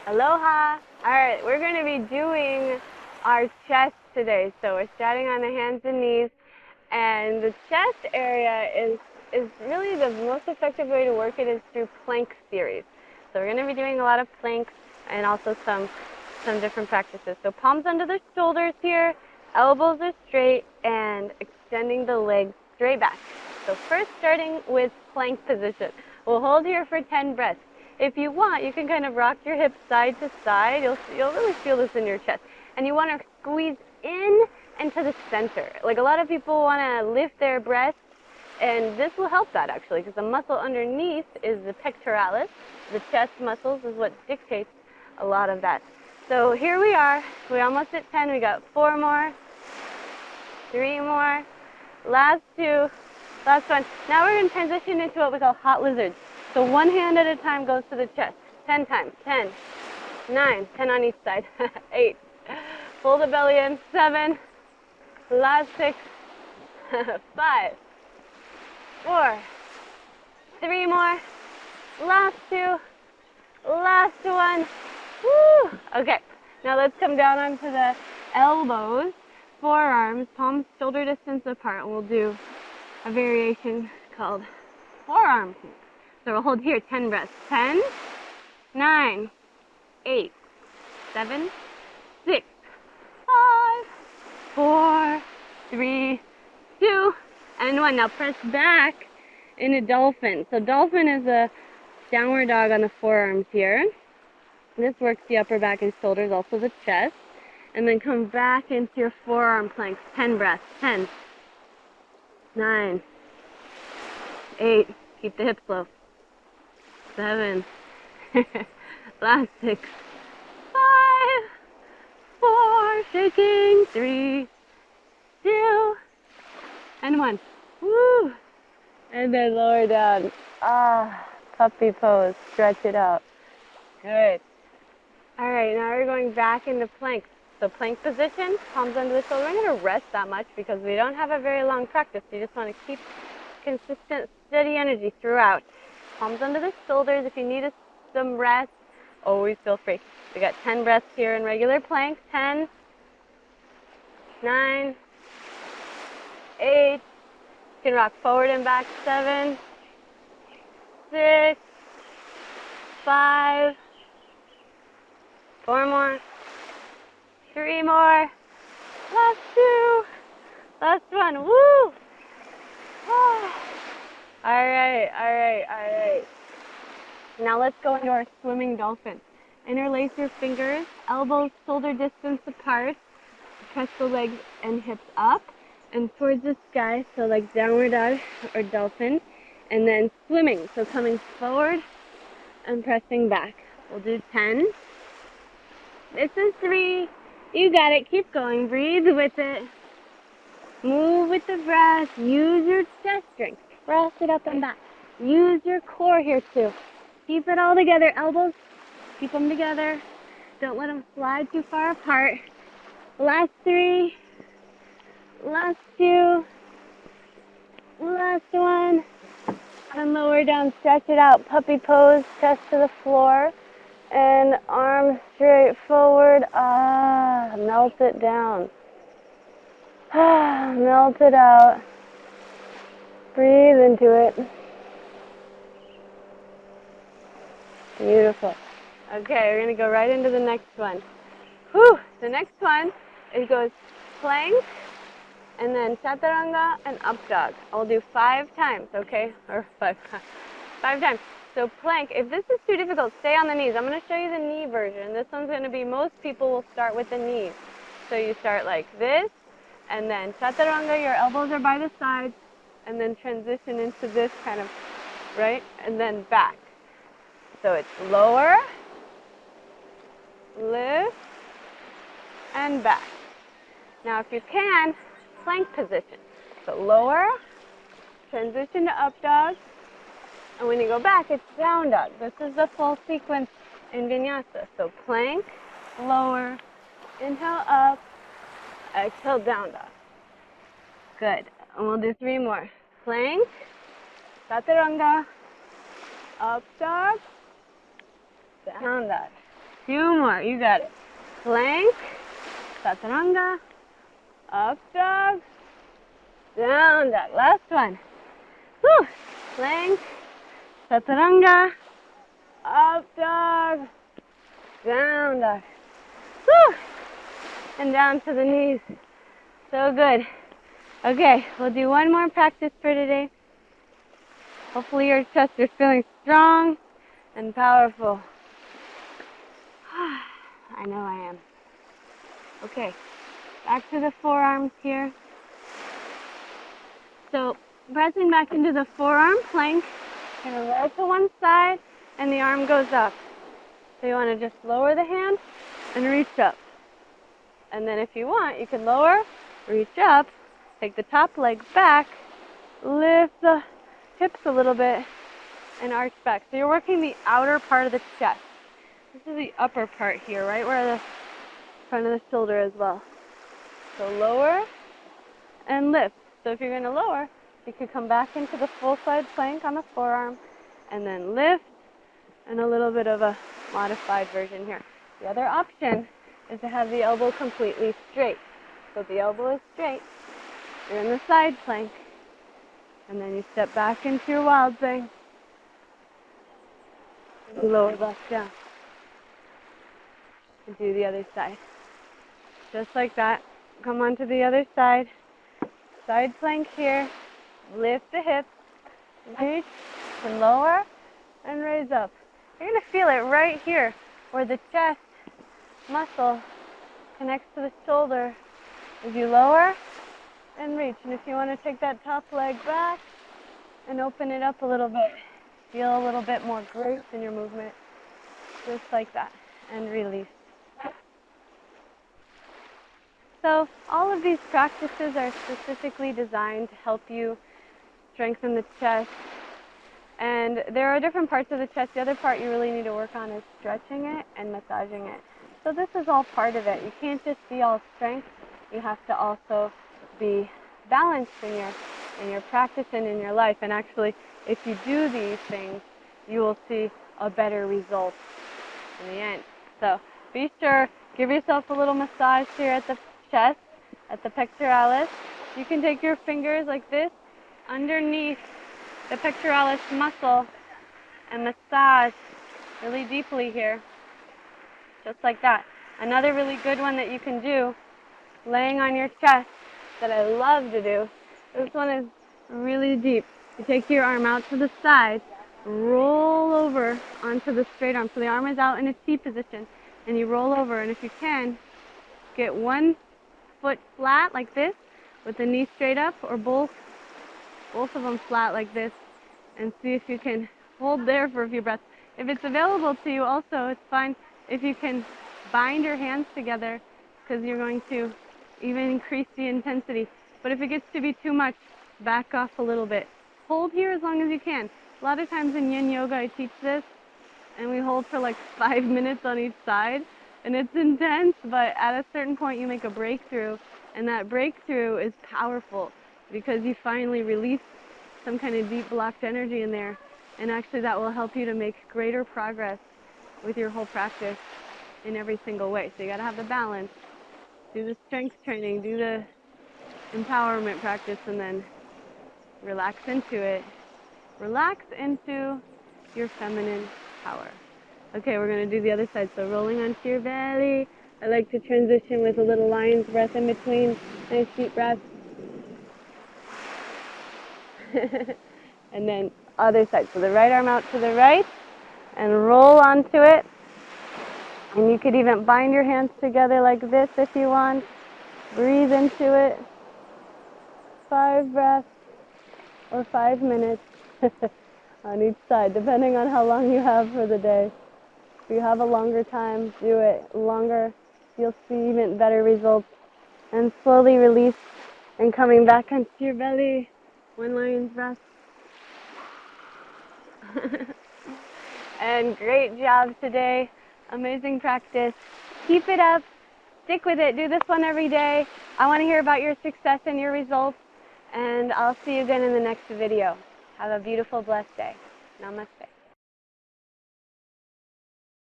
Aloha. All right, we're going to be doing our chest today. So we're starting on the hands and knees, and the chest area is really the most effective way to work it is through plank series. So we're going to be doing a lot of planks and also some different practices. So palms under the shoulders here, elbows are straight, and extending the legs straight back. So first starting with plank position. We'll hold here for 10 breaths. If you want, you can kind of rock your hips side to side. You'll really feel this in your chest. And you want to squeeze in and to the center. Like a lot of people want to lift their breasts, and this will help that actually, because the muscle underneath is the pectoralis. The chest muscles is what dictates a lot of that. So here we are. We're almost at 10. We got 4 more, 3 more, last 2, last 1. Now we're going to transition into what we call hot lizards. So one hand at a time goes to the chest. 10 times. 10, 9, 10 on each side. 8. Pull the belly in. 7. Last 6. 5. 4. 3 more. Last 2. Last 1. Woo! Okay. Now let's come down onto the elbows, forearms, palms shoulder distance apart, and we'll do a variation called Forearm Plank. So we'll hold here 10 breaths. 10, 9, 8, 7, 6, 5, 4, 3, 2, and 1. Now press back in a dolphin. So dolphin is a downward dog on the forearms here. This works the upper back and shoulders, also the chest. And then come back into your forearm planks. 10 breaths. 10, 9, 8, keep the hips low. 7, last 6, 5, 4, shaking, 3, 2, and 1. Woo! And then lower down. Puppy pose. Stretch it out. Good. All right, now we're going back into plank. So plank position, palms under the shoulder. We're going to rest that much because we don't have a very long practice. You just want to keep consistent, steady energy throughout. Palms under the shoulders. If you need some rest, always feel free. We got 10 breaths here in regular plank. 10, 9, 8. You can rock forward and back. 7, 6, 5, 4 more, 3 more, last 2, last 1. Woo! All right. Now let's go into our swimming dolphin. Interlace your fingers, elbows shoulder distance apart. Press the legs and hips up and towards the sky, so like downward dog or dolphin. And then swimming, so coming forward and pressing back. We'll do 10. This is 3. You got it. Keep going. Breathe with it. Move with the breath. Use your chest strength. Press it up and back. Use your core here too. Keep it all together. Elbows, keep them together. Don't let them slide too far apart. Last 3. Last 2. Last 1. And lower down. Stretch it out. Puppy pose. Chest to the floor. And arms straight forward. Melt it down. Melt it out. Breathe into it. Beautiful. Okay, we're going to go right into the next one. Whew! The next one, it goes plank, and then Chaturanga and up dog. I'll do 5 times, okay? Or 5 times. So plank, if this is too difficult, stay on the knees. I'm going to show you the knee version. This one's going to be, most people will start with the knees. So you start like this, and then Chaturanga, your elbows are by the sides, and then transition into this kind of, right? And then back. So it's lower, lift, and back. Now if you can, plank position. So lower, transition to up dog, and when you go back, it's down dog. This is the full sequence in vinyasa. So plank, lower, inhale up, exhale down dog. Good. And we'll do 3 more. Plank, Chaturanga, up dog, down dog. 2 more. You got it. Plank, Chaturanga, up dog, down dog. Last one. Whew. Plank, Chaturanga, up dog, down dog. Whew. And down to the knees. So good. Okay, we'll do one more practice for today. Hopefully your chest is feeling strong and powerful. I know I am. Okay, back to the forearms here. So, pressing back into the forearm plank, you're going to roll to one side and the arm goes up. So you want to just lower the hand and reach up. And then if you want, you can lower, reach up, take the top leg back, lift the hips a little bit, and arch back. So you're working the outer part of the chest. This is the upper part here, right where the front of the shoulder as well. So lower and lift. So if you're going to lower, you could come back into the full side plank on the forearm and then lift, and a little bit of a modified version here. The other option is to have the elbow completely straight. So if the elbow is straight, you're in the side plank, and then you step back into your wild thing. Lower back down. And do the other side. Just like that. Come onto the other side. Side plank here. Lift the hips. Reach and lower and raise up. You're going to feel it right here where the chest muscle connects to the shoulder as you lower and reach. And if you want to take that top leg back and open it up a little bit, feel a little bit more grace in your movement, just like that, and release. So all of these practices are specifically designed to help you strengthen the chest. And there are different parts of the chest. The other part you really need to work on is stretching it and massaging it. So this is all part of it. You can't just be all strength. You have to also be balanced in your practice and in your life. And actually, if you do these things, you will see a better result in the end. So be sure, give yourself a little massage here at the chest, at the pectoralis. You can take your fingers like this underneath the pectoralis muscle and massage really deeply here, just like that. Another really good one that you can do, laying on your chest, that I love to do. This one is really deep. You take your arm out to the side, roll over onto the straight arm. So the arm is out in a T position, and you roll over. And if you can, get one foot flat like this, with the knee straight up, or both of them flat like this, and see if you can hold there for a few breaths. If it's available to you also, it's fine if you can bind your hands together, because you're going to even increase the intensity. But if it gets to be too much, back off a little bit. Hold here as long as you can. A lot of times in yin yoga I teach this, and we hold for like 5 minutes on each side, and it's intense, but at a certain point you make a breakthrough, and that breakthrough is powerful because you finally release some kind of deep blocked energy in there, and actually that will help you to make greater progress with your whole practice in every single way. So you got to have the balance, do the strength training, do the empowerment practice, and then relax into it. Relax into your feminine power. Okay, we're going to do the other side. So rolling onto your belly. I like to transition with a little lion's breath in between. Nice deep breath. And then other side. So the right arm out to the right and roll onto it. And you could even bind your hands together like this if you want. Breathe into it. 5 breaths or 5 minutes on each side, depending on how long you have for the day. If you have a longer time, do it longer. You'll see even better results. And slowly release and coming back onto your belly. 1 lion's breath. And great job today. Amazing practice. Keep it up. Stick with it. Do this one every day. I want to hear about your success and your results. And I'll see you again in the next video. Have a beautiful, blessed day. Namaste.